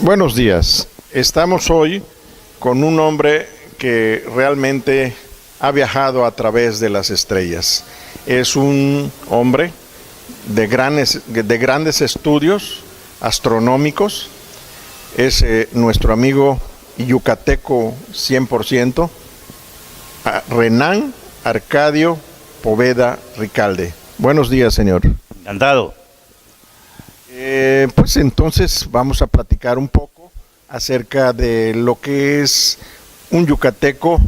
Buenos días. Estamos hoy con un hombre que realmente ha viajado a través de las estrellas. Es un hombre de grandes estudios astronómicos. Es nuestro amigo yucateco 100%, Renán Arcadio Poveda Ricalde. Buenos días, señor. Encantado. Pues entonces vamos a platicar un poco acerca de lo que es un yucateco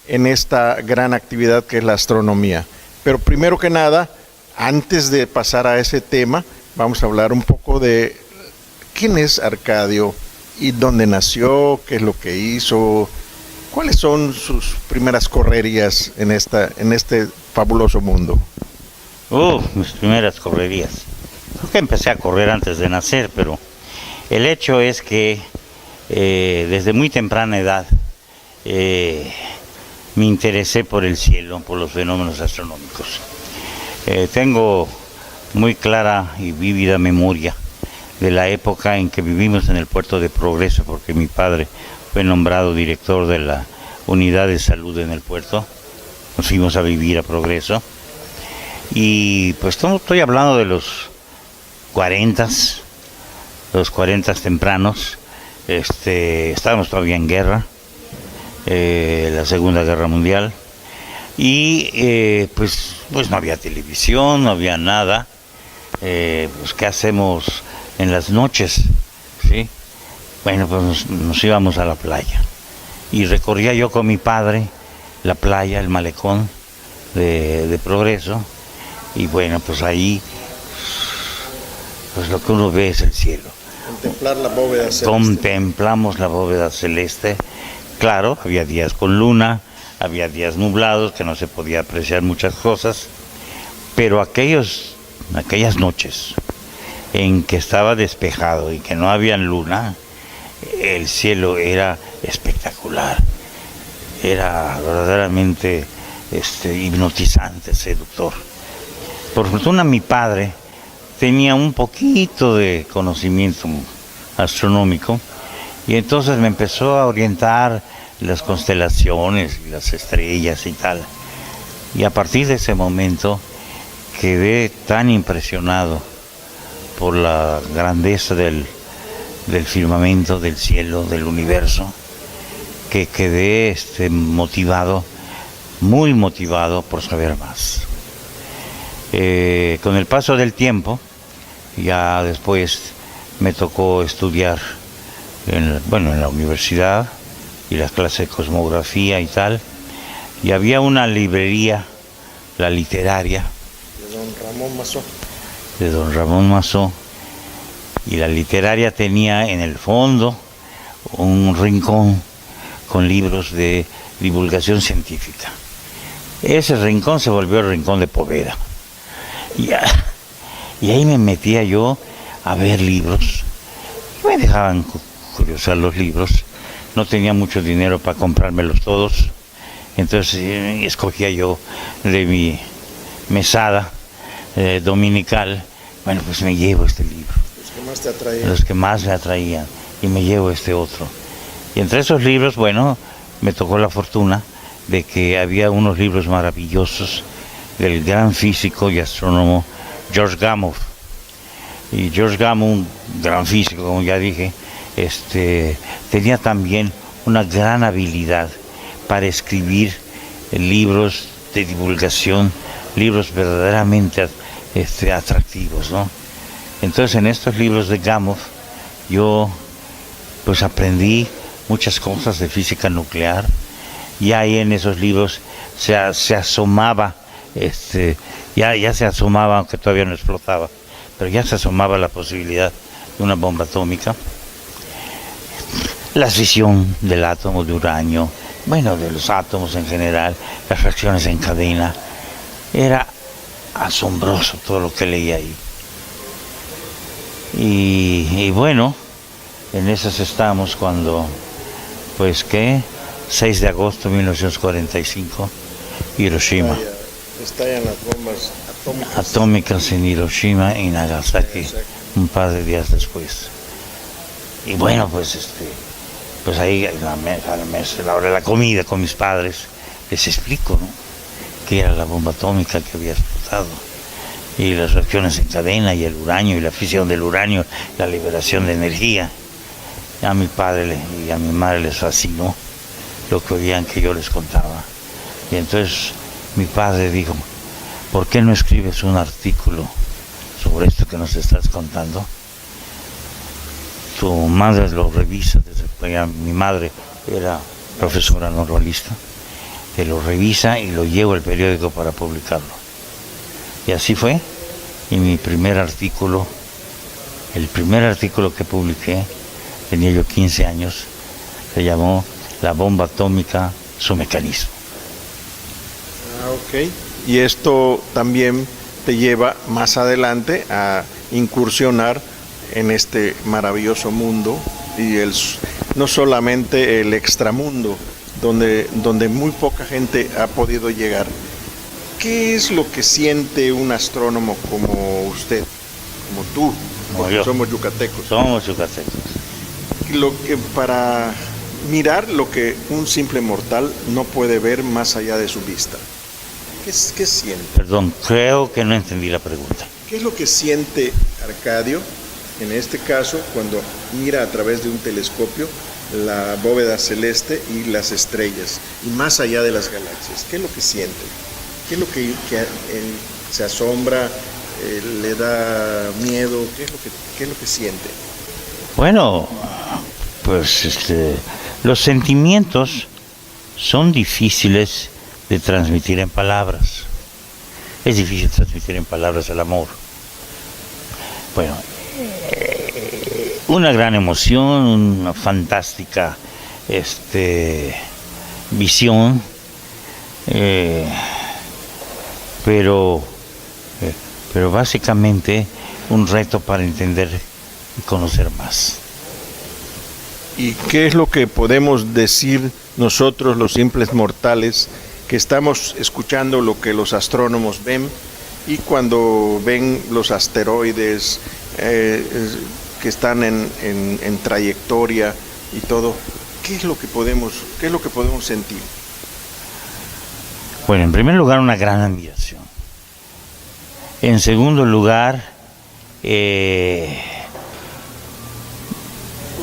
en esta gran actividad que es la astronomía. Pero primero que nada, antes de pasar a ese tema, vamos a hablar un poco de quién es Arcadio y dónde nació, qué es lo que hizo, cuáles son sus primeras correrías en este fabuloso mundo. Mis primeras correrías. Creo que empecé a correr antes de nacer, pero el hecho es que desde muy temprana edad me interesé por el cielo, por los fenómenos astronómicos. Tengo muy clara y vívida memoria de la época en que vivimos en el puerto de Progreso, porque mi padre fue nombrado director de la unidad de salud en el puerto. Nos fuimos a vivir a Progreso y pues estoy hablando de los 40 tempranos. Estábamos todavía en guerra, la Segunda Guerra Mundial, y pues no había televisión, no había nada. Pues ¿qué hacemos en las noches? ¿Sí? Bueno, pues nos íbamos a la playa y recorría yo con mi padre la playa, el malecón de Progreso, y bueno, pues ahí pues lo que uno ve es el cielo. Contemplar la bóveda celeste. Contemplamos la bóveda celeste. Claro, había días con luna, había días nublados, que no se podía apreciar muchas cosas, pero aquellas noches en que estaba despejado y que no había luna, el cielo era espectacular, era verdaderamente hipnotizante, seductor. Por fortuna mi padre tenía un poquito de conocimiento astronómico y entonces me empezó a orientar las constelaciones y las estrellas y tal. Y a partir de ese momento quedé tan impresionado por la grandeza del firmamento, del cielo, del universo, que quedé motivado, muy motivado por saber más. Con el paso del tiempo, ya después me tocó estudiar en la universidad y las clases de cosmografía y tal, y había una librería, la literaria, de don Ramón Mazó, y la literaria tenía en el fondo un rincón con libros de divulgación científica. Ese rincón se volvió el rincón de Poveda. Y ahí me metía yo a ver libros. Me dejaban curiosar los libros. No tenía mucho dinero para comprármelos todos. Entonces escogía yo de mi mesada dominical. Bueno, pues me llevo este libro. Los que más te atraían. Los que más me atraían. Y me llevo este otro. Y entre esos libros, bueno, me tocó la fortuna de que había unos libros maravillosos del gran físico y astrónomo George Gamow. Y George Gamow, un gran físico, como ya dije, tenía también una gran habilidad para escribir libros de divulgación, libros verdaderamente atractivos, ¿no? Entonces en estos libros de Gamow yo pues aprendí muchas cosas de física nuclear, y ahí en esos libros se asomaba, ya se asomaba, aunque todavía no explotaba, pero ya se asomaba la posibilidad de una bomba atómica, la fisión del átomo de uranio, bueno, de los átomos en general, las reacciones en cadena. Era asombroso todo lo que leía ahí. Y bueno, en esas estamos cuando, pues que 6 de agosto de 1945, Hiroshima. Estallan las bombas atómicas en Hiroshima y Nagasaki, un par de días después. Y bueno, pues ahí a la hora de la comida con mis padres les explico, ¿no?, qué era la bomba atómica que había explotado, y las reacciones en cadena, y el uranio, y la fisión del uranio, la liberación de energía. A mi padre y a mi madre les fascinó lo que oían que yo les contaba. Y entonces mi padre dijo: ¿por qué no escribes un artículo sobre esto que nos estás contando? Tu madre lo revisa, mi madre era profesora normalista, que lo revisa y lo llevo al periódico para publicarlo. Y así fue. Y el primer artículo que publiqué, tenía yo 15 años, se llamó La bomba atómica, su mecanismo. Ok. Y esto también te lleva más adelante a incursionar en este maravilloso mundo, y no solamente el extramundo, donde muy poca gente ha podido llegar. ¿Qué es lo que siente un astrónomo como usted, como tú? Porque somos yucatecos. Somos yucatecos. Para mirar lo que un simple mortal no puede ver más allá de su vista. ¿Qué siente? Perdón, creo que no entendí la pregunta. ¿Qué es lo que siente Arcadio, en este caso, cuando mira a través de un telescopio la bóveda celeste y las estrellas, y más allá de las galaxias? ¿Qué es lo que siente? ¿Qué es lo que se asombra, le da miedo? ¿Qué es lo que siente? Bueno, pues los sentimientos son difíciles de transmitir en palabras. Es difícil transmitir en palabras el amor. Bueno, una gran emoción, una fantástica visión, pero básicamente un reto para entender y conocer más. ¿Y qué es lo que podemos decir nosotros, los simples mortales, que estamos escuchando lo que los astrónomos ven, y cuando ven los asteroides que están en trayectoria y todo, qué es lo que podemos sentir? Bueno, en primer lugar, una gran admiración. En segundo lugar,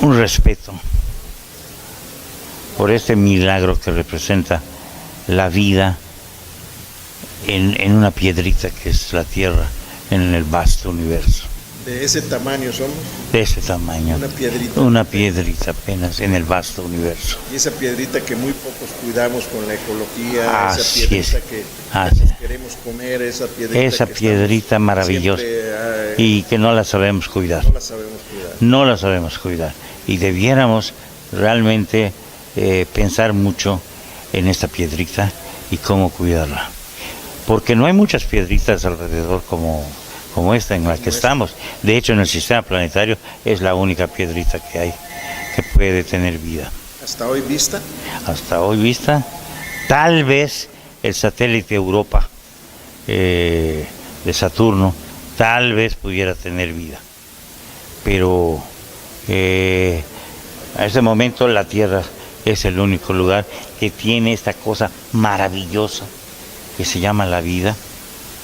un respeto por este milagro que representa la vida en una piedrita que es la Tierra, en el vasto universo. ¿De ese tamaño somos? De ese tamaño. Una piedrita apenas en el vasto universo. Y esa piedrita que muy pocos cuidamos con la ecología, Así esa piedrita es. que Nos queremos comer, esa piedrita. Esa piedrita maravillosa. Y que no la sabemos cuidar. No la sabemos cuidar. Y debiéramos realmente pensar mucho en esta piedrita y cómo cuidarla. Porque no hay muchas piedritas alrededor como esta en la que estamos. De hecho, en el sistema planetario es la única piedrita que hay que puede tener vida. ¿Hasta hoy vista? Hasta hoy vista. Tal vez el satélite Europa de Saturno, tal vez pudiera tener vida. Pero a este momento la Tierra es el único lugar que tiene esta cosa maravillosa que se llama la vida.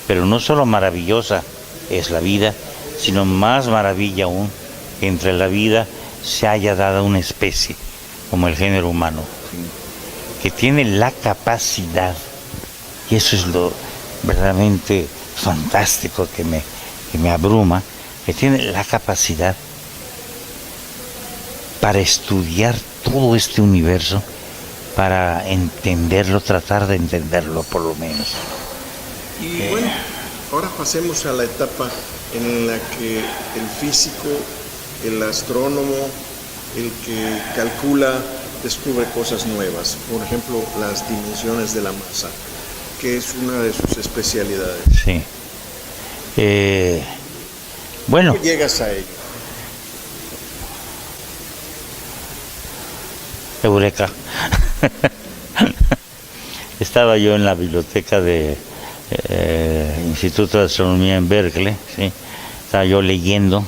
Pero no solo maravillosa es la vida, sino más maravilla aún que entre la vida se haya dado una especie como el género humano, que tiene la capacidad, y eso es lo verdaderamente fantástico que me abruma, que tiene la capacidad para estudiar todo este universo, para entenderlo, tratar de entenderlo por lo menos. Y bueno, ahora pasemos a la etapa en la que el físico, el astrónomo, el que calcula, descubre cosas nuevas. Por ejemplo, las dimensiones de la masa, que es una de sus especialidades. Sí. Bueno. ¿Cómo llegas a ello? Eureka. Estaba yo en la biblioteca de Instituto de Astronomía en Berkeley, ¿sí? Estaba yo leyendo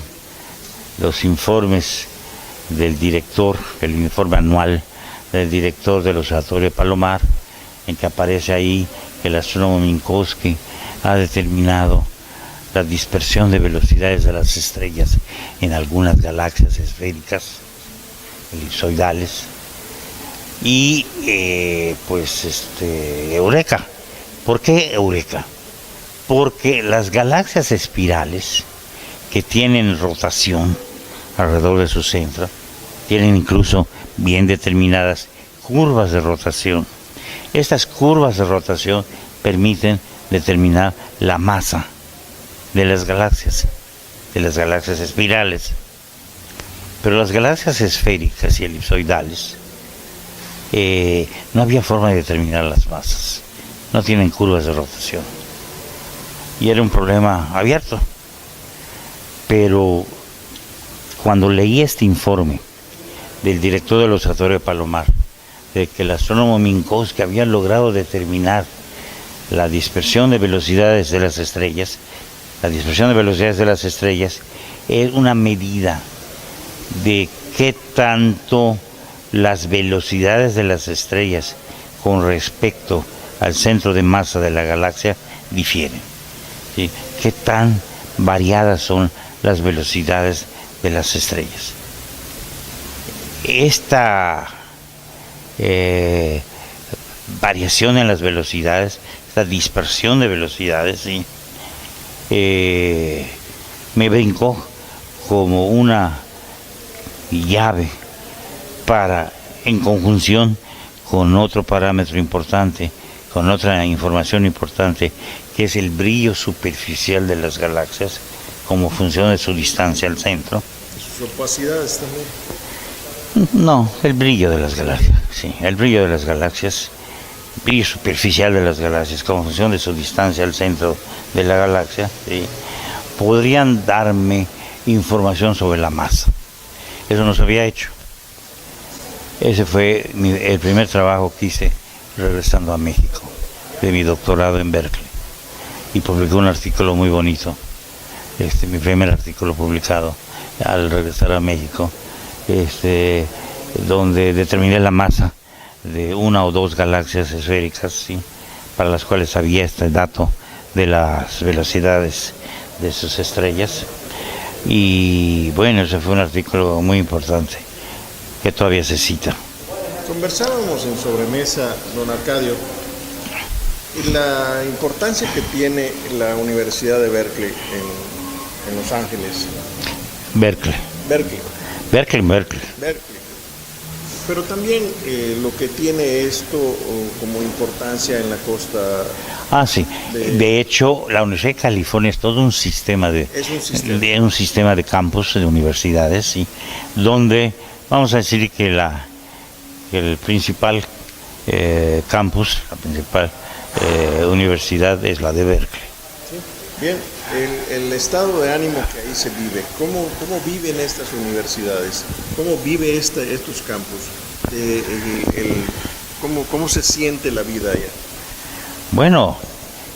los informes del director, el informe anual del director del Observatorio de Palomar, en que aparece ahí que el astrónomo Minkowski ha determinado la dispersión de velocidades de las estrellas en algunas galaxias esféricas, elipsoidales, y eureka. ¿Por qué eureka? Porque las galaxias espirales, que tienen rotación alrededor de su centro, tienen incluso bien determinadas curvas de rotación. Estas curvas de rotación permiten determinar la masa de las galaxias espirales. Pero las galaxias esféricas y elipsoidales no había forma de determinar las masas, no tienen curvas de rotación. Y era un problema abierto. Pero cuando leí este informe del director del Observatorio de Palomar, de que el astrónomo Minkowski había logrado determinar la dispersión de velocidades de las estrellas, es una medida de qué tanto las velocidades de las estrellas con respecto al centro de masa de la galaxia difieren, ¿sí? Qué tan variadas son las velocidades de las estrellas. Esta variación en las velocidades, esta dispersión de velocidades, ¿sí? Me brincó como una llave para, en conjunción con otro parámetro importante, con otra información importante, que es el brillo superficial de las galaxias como función de su distancia al centro. ¿Sus opacidades también? No, el brillo de las galaxias, sí, el brillo de las galaxias, brillo superficial de las galaxias como función de su distancia al centro de la galaxia, ¿sí? Podrían darme información sobre la masa. Eso no se había hecho. Ese fue el primer trabajo que hice regresando a México, de mi doctorado en Berkeley. Y publiqué un artículo muy bonito, mi primer artículo publicado al regresar a México, donde determiné la masa de una o dos galaxias esféricas, ¿sí? Para las cuales había este dato de las velocidades de sus estrellas. Y bueno, ese fue un artículo muy importante que todavía se cita. Conversábamos en sobremesa, don Arcadio, la importancia que tiene la Universidad de Berkeley en Los Ángeles. Berkeley. Pero también lo que tiene esto como importancia en la costa. Ah, sí. De hecho, la Universidad de California es todo un sistema de campus de universidades, ¿sí? Donde vamos a decir que el principal campus, la principal universidad es la de Berkeley. Sí. Bien, el estado de ánimo que ahí se vive, ¿cómo viven estas universidades? ¿Cómo vive estos campus? ¿Cómo se siente la vida allá? Bueno,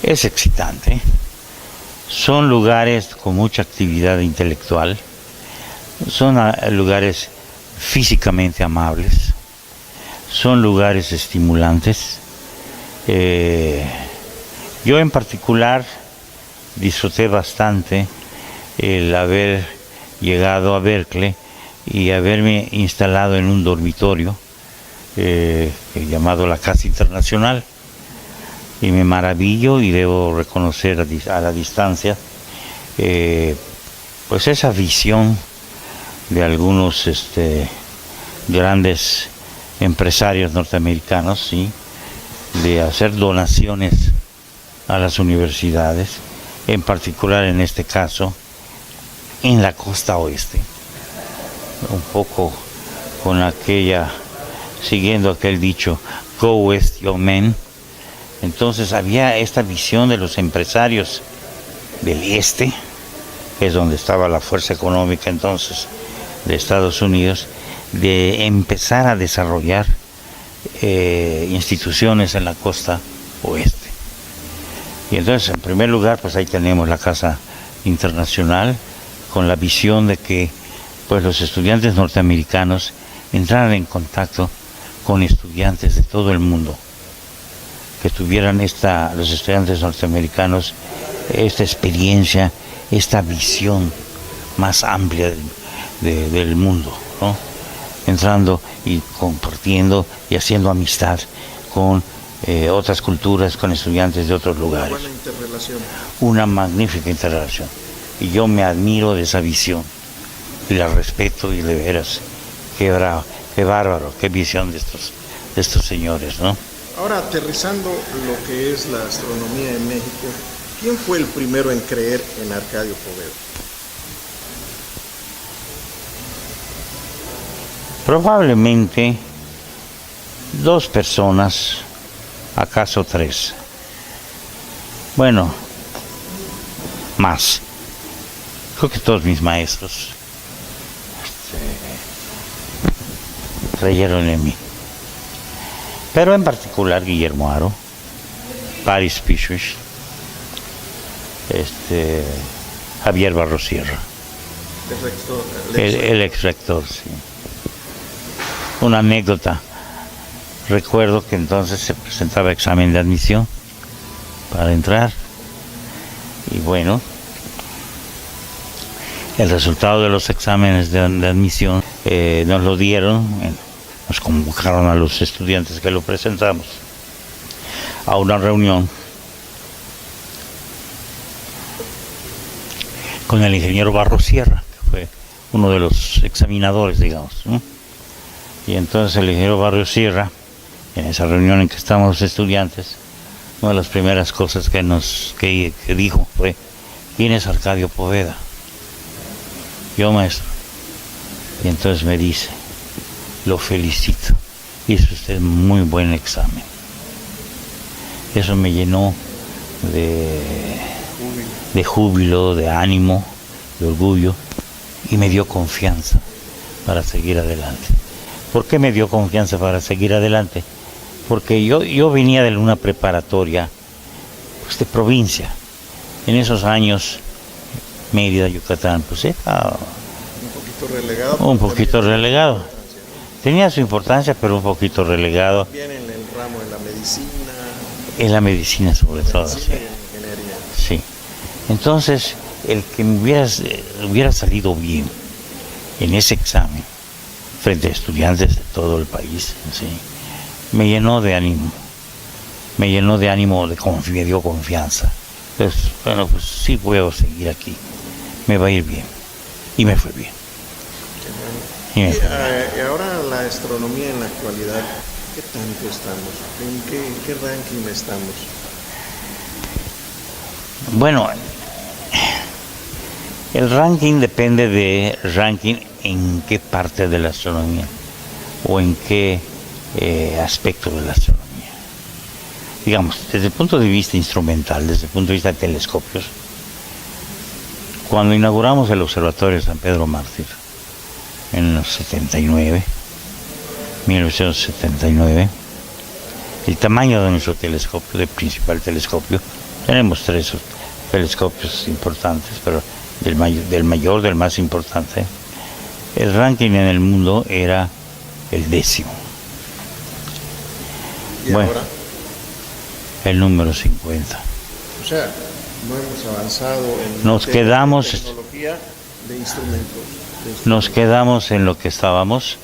es excitante. Son lugares con mucha actividad intelectual. Son lugares físicamente amables. Son lugares estimulantes. Yo en particular disfruté bastante el haber llegado a Berkeley y haberme instalado en un dormitorio llamado la Casa Internacional, y me maravillo y debo reconocer a la distancia pues esa visión de algunos grandes empresarios norteamericanos, ¿sí? De hacer donaciones a las universidades, en particular en este caso en la costa oeste, un poco siguiendo aquel dicho, go west young men. Entonces había esta visión de los empresarios del este, que es donde estaba la fuerza económica entonces de Estados Unidos, de empezar a desarrollar instituciones en la costa oeste. Y entonces, en primer lugar, pues ahí tenemos la Casa Internacional, con la visión de que pues los estudiantes norteamericanos entraran en contacto con estudiantes de todo el mundo, que tuvieran los estudiantes norteamericanos esta experiencia, esta visión más amplia del mundo, ¿no? Entrando y compartiendo y haciendo amistad con otras culturas, con estudiantes de otros lugares. Una buena interrelación. Una magnífica interrelación. Y yo me admiro de esa visión y la respeto, y de veras, qué bravo, qué bárbaro, qué visión de estos señores, ¿no? Ahora, aterrizando lo que es la astronomía en México, ¿quién fue el primero en creer en Arcadio Poveda? Probablemente 2 personas, acaso 3. Bueno, más. Creo que todos mis maestros creyeron en mí. Pero en particular Guillermo Haro, Paris Pichwich, Javier Barros Sierra, el ex rector, sí. Una anécdota. Recuerdo que entonces se presentaba examen de admisión para entrar. Y bueno, el resultado de los exámenes de admisión nos lo dieron, nos convocaron a los estudiantes que lo presentamos a una reunión con el ingeniero Barros Sierra, que fue uno de los examinadores, digamos, ¿no? Y entonces el ingeniero Barros Sierra, en esa reunión en que estábamos los estudiantes, una de las primeras cosas que dijo fue: ¿quién es Arcadio Poveda? Yo, maestro. Y entonces me dice: lo felicito, hizo usted muy buen examen. Eso me llenó de júbilo, de ánimo, de orgullo, y me dio confianza para seguir adelante. ¿Por qué me dio confianza para seguir adelante? Porque yo venía de una preparatoria, pues, de provincia. En esos años, Mérida, Yucatán, pues era un poquito relegado. Tenía su importancia, pero un poquito relegado. Bien en el ramo de la medicina. En la medicina sobre todo, sí. Sí. Entonces, el que me hubiera salido bien en ese examen, frente a estudiantes de todo el país, ¿sí?, me llenó de ánimo. Me dio confianza. Entonces, bueno, pues sí puedo seguir aquí. Me va a ir bien. Y me fue bien. Y ahora la astronomía en la actualidad, ¿qué tanto estamos? ¿En qué ranking estamos? Bueno, el ranking depende de en qué parte de la astronomía o en qué aspecto de la astronomía. Digamos, desde el punto de vista instrumental, desde el punto de vista de telescopios, cuando inauguramos el Observatorio de San Pedro Mártir en los 1979, el tamaño de nuestro telescopio, del principal telescopio, tenemos 3 telescopios importantes, pero del más importante, el ranking en el mundo era el 10º. ¿Y bueno, ahora? El número 50. O sea, no hemos avanzado en tecnología de instrumentos. Nos quedamos en lo que estábamos,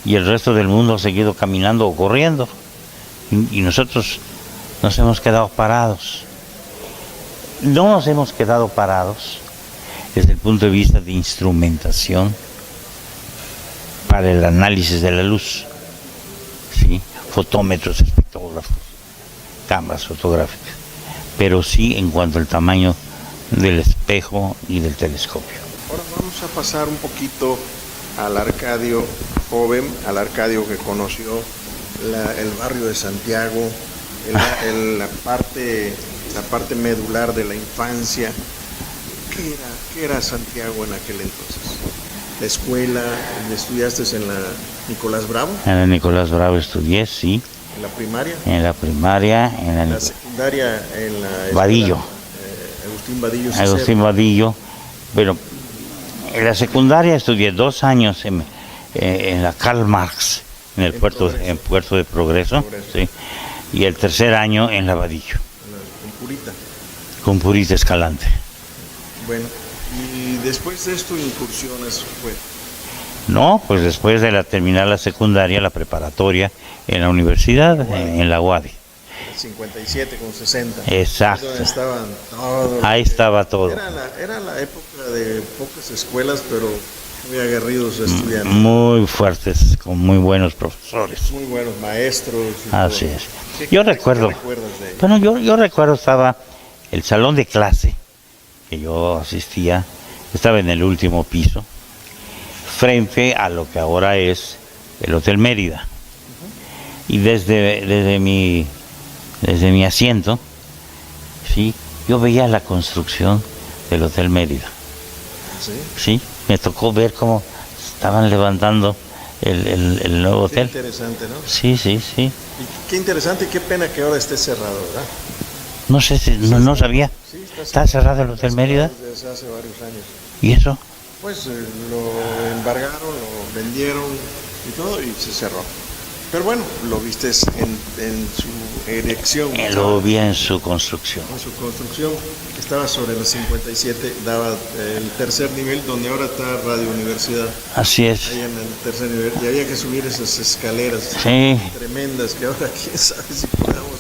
y el resto del mundo ha seguido caminando o corriendo, y nosotros nos hemos quedado parados. No nos hemos quedado parados desde el punto de vista de instrumentación para el análisis de la luz, ¿sí?, fotómetros, espectrógrafos, cámaras fotográficas, pero sí en cuanto al tamaño del espejo y del telescopio. Ahora vamos a pasar un poquito al Arcadio joven, al Arcadio que conoció el barrio de Santiago, la parte medular de la infancia. ¿Qué era Santiago en aquel entonces? ¿La escuela? ¿Estudiaste en la Nicolás Bravo? En la Nicolás Bravo estudié, sí. ¿En la primaria? En la primaria, en la secundaria, en la escuela, Vadillo. Agustín Vadillo. Agustín Vadillo, pero En la secundaria estudié 2 años en la Karl Marx, en Puerto de Progreso, sí, y el tercer año en la Vadillo. Con Purita. Con Purita Escalante. Bueno, y después de esto, incursiones fue. No, pues después de terminar la secundaria, la preparatoria en la universidad, en la UADI. 57 con 60. Exacto. Donde estaban todos. Ahí estaba todo. Era la época de pocas escuelas, pero muy aguerridos estudiantes. Muy fuertes, con muy buenos profesores. Muy buenos maestros. Así todo. es. Yo recuerdo. ¿Qué recuerdas de ellos? Bueno, yo recuerdo estaba el salón de clase que yo asistía, estaba en el último piso, frente a lo que ahora es el Hotel Mérida. Y desde mi asiento, sí, yo veía la construcción del Hotel Mérida. ¿Sí? Sí, me tocó ver cómo estaban levantando el nuevo hotel. Qué interesante, ¿no? Sí, sí, sí. Y qué interesante y qué pena que ahora esté cerrado, ¿verdad? No sé si no sabía. Sí, ¿Está cerrado el Hotel Mérida? Desde hace varios años. ¿Y eso? Pues lo embargaron, lo vendieron y todo y se cerró. Pero bueno, lo viste en su erección. Lo vi en su construcción. En su construcción, que estaba sobre la 57, daba el tercer nivel, donde ahora está Radio Universidad. Así es. Ahí en el tercer nivel. Y había que subir esas escaleras Sí. tremendas que ahora quién sabe si podamos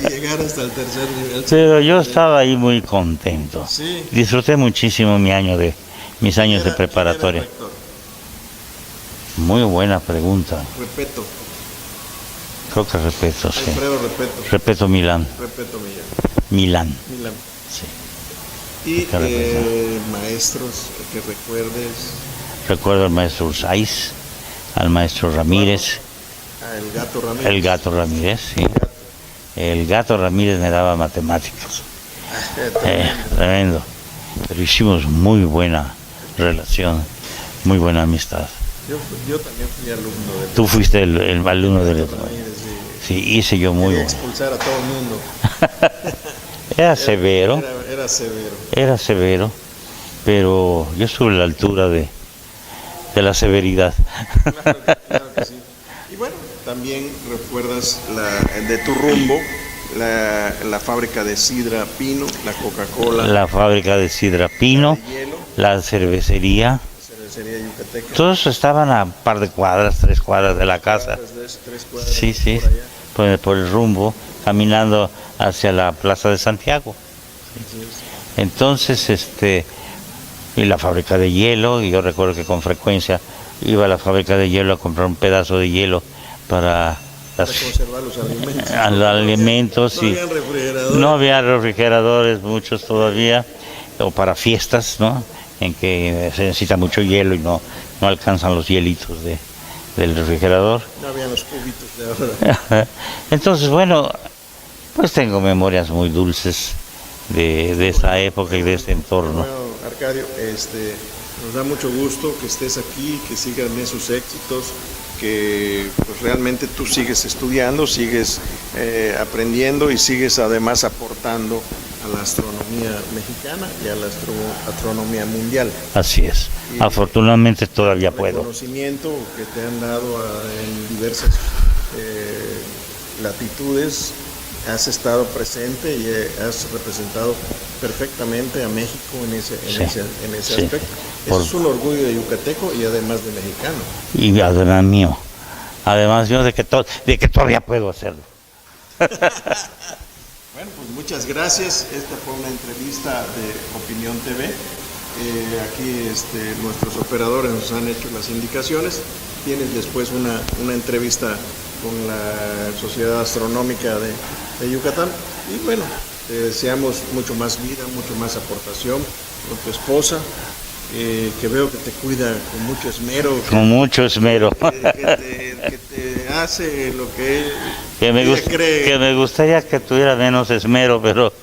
llegar hasta el tercer nivel. Pero yo estaba ahí muy contento. Sí. Disfruté muchísimo mis años de preparatoria. ¿Quién era el rector? Muy buena pregunta. Repeto, Creo que Repeto, sí. Alfredo Repeto. Repeto Milán. Repeto Milán. Milán. Sí. Y Qué Repeto. maestros que recuerdes. Recuerdo al maestro Urzaiz, al maestro Ramírez, El Gato Ramírez. el Gato Ramírez, sí. El Gato Ramírez me daba matemáticas. Tremendo. Pero hicimos muy buena relación, muy buena amistad. Yo también fui alumno de Tú fuiste el alumno del otro. Ramírez. Sí, hice yo muy Quería bueno. expulsar a todo el mundo. Era severo, Era severo. era severo, pero yo estuve a la altura de la severidad. Claro que sí. Y bueno, también recuerdas de tu rumbo, la fábrica de sidra Pino, la Coca-Cola, La fábrica de sidra Pino, de hielo, la cervecería, cervecería yucateca. todos estaban a un par de cuadras, 3 cuadras de la casa. Tres cuadras Sí, sí, por allá. por el rumbo, caminando hacia la Plaza de Santiago. Entonces, y la fábrica de hielo, y yo recuerdo que con frecuencia iba a la fábrica de hielo a comprar un pedazo de hielo para Conservar los alimentos. alimentos. No Y habían refrigeradores. no había refrigeradores, muchos todavía, o para fiestas, ¿no? En que se necesita mucho hielo y no alcanzan los hielitos del refrigerador. No habían los cubitos de ahora. Entonces, bueno, pues tengo memorias muy dulces de esa época y de ese entorno. Bueno, Arcadio, nos da mucho gusto que estés aquí, que sigan esos éxitos, que pues, realmente tú sigues estudiando, sigues aprendiendo y sigues además aportando a la astronomía mexicana y a la astronomía mundial. Así es. Afortunadamente todavía El puedo. conocimiento que te han dado en diversas latitudes, has estado presente y has representado perfectamente a México en ese Sí. aspecto. Eso es un orgullo de yucateco y además de mexicano. Y además mío. Además mío de que todavía puedo hacerlo. Bueno, pues muchas gracias. Esta fue una entrevista de Opinión TV. Aquí nuestros operadores nos han hecho las indicaciones. Tienes después una entrevista con la Sociedad Astronómica de Yucatán. Y bueno, te deseamos mucho más vida, mucho más aportación con tu esposa, que veo que te cuida con mucho esmero. Con mucho esmero. Que te hace lo que Que cree. que me gustaría que tuviera menos esmero, pero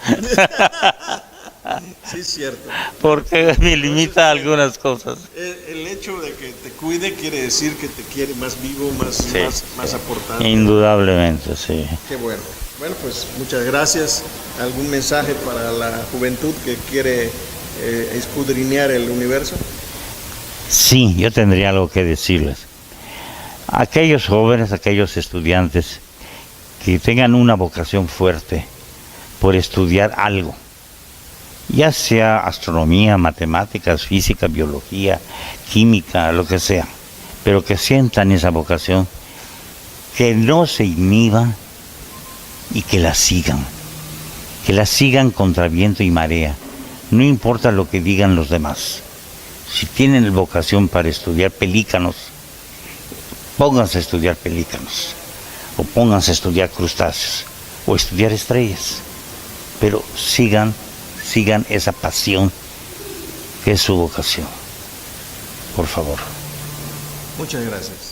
Sí, es cierto. porque me limita a algunas cosas. El hecho de que te cuide quiere decir que te quiere más vivo, Sí. más aportante. Indudablemente, sí. Qué bueno. Bueno, pues muchas gracias. ¿Algún mensaje para la juventud que quiere escudriñar el universo? Sí, yo tendría algo que decirles. Aquellos jóvenes, aquellos estudiantes que tengan una vocación fuerte por estudiar algo, ya sea astronomía, matemáticas, física, biología, química, lo que sea, pero que sientan esa vocación, que no se inhiban y que la sigan contra viento y marea, no importa lo que digan los demás. Si tienen vocación para estudiar pelícanos, pónganse a estudiar pelícanos, o pónganse a estudiar crustáceos, o estudiar estrellas, pero sigan esa pasión que es su vocación. Por favor. Muchas gracias.